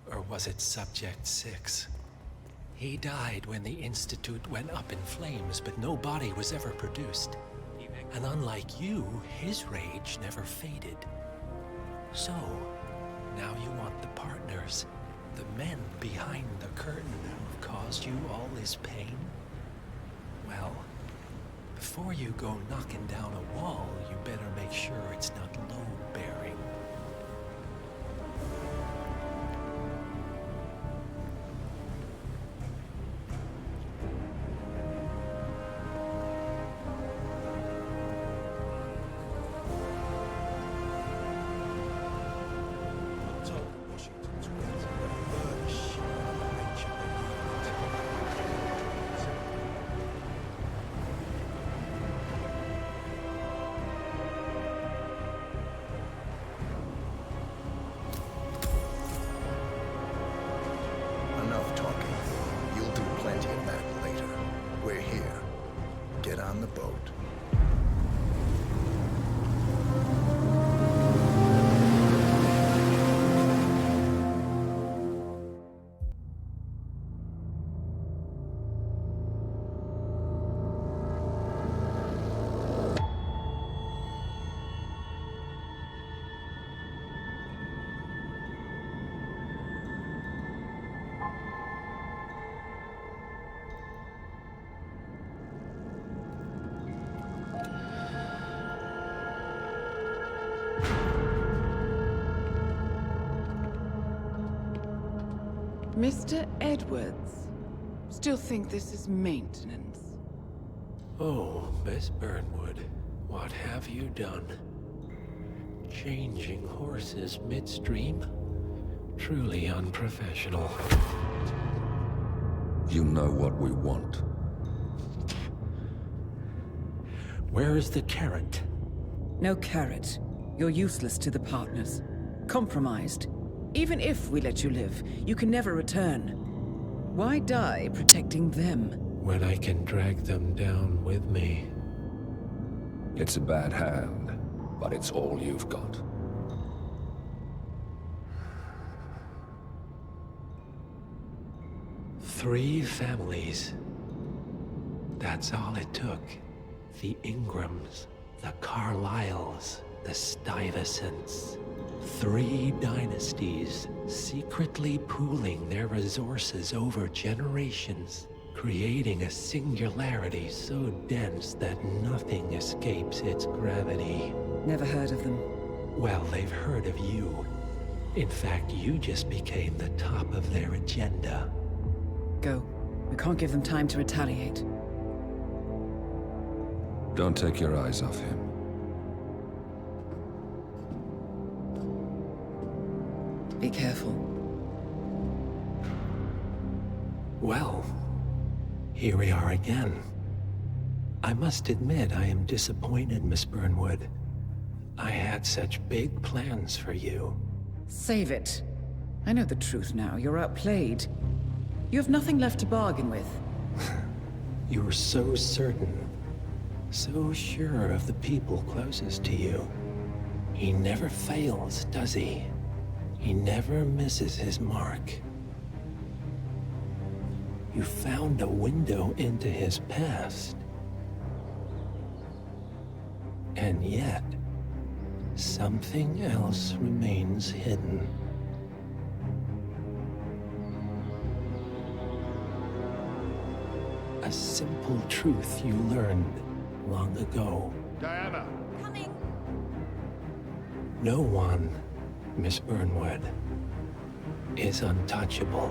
Or was it Subject 6? He died when the Institute went up in flames, but no body was ever produced. And unlike you, his rage never faded. So, now you want the partners, the men behind the curtain who've caused you all this pain? Well, before you go knocking down a wall, you better make sure it's not load-bearing. Mr. Edwards. Still think this is maintenance? Oh, Miss Burnwood, what have you done? Changing horses midstream? Truly unprofessional. You know what we want. Where is the carrot? No carrot. You're useless to the partners. Compromised. Even if we let you live, you can never return. Why die protecting them? When I can drag them down with me. It's a bad hand, but it's all you've got. Three families. That's all it took. The Ingrams, the Carlyles, the Stuyvesants. 3 dynasties, secretly pooling their resources over generations, creating a singularity so dense that nothing escapes its gravity. Never heard of them. Well, they've heard of you. In fact, you just became the top of their agenda. Go. We can't give them time to retaliate. Don't take your eyes off him. Be careful. Well, here we are again. I must admit I am disappointed, Miss Burnwood. I had such big plans for you. Save it. I know the truth now. You're outplayed. You have nothing left to bargain with. You were so certain, so sure of the people closest to you. He never fails, does he? He never misses his mark. You found a window into his past. And yet, something else remains hidden. A simple truth you learned long ago. Diana! Coming! No one, Miss Burnwood, is untouchable.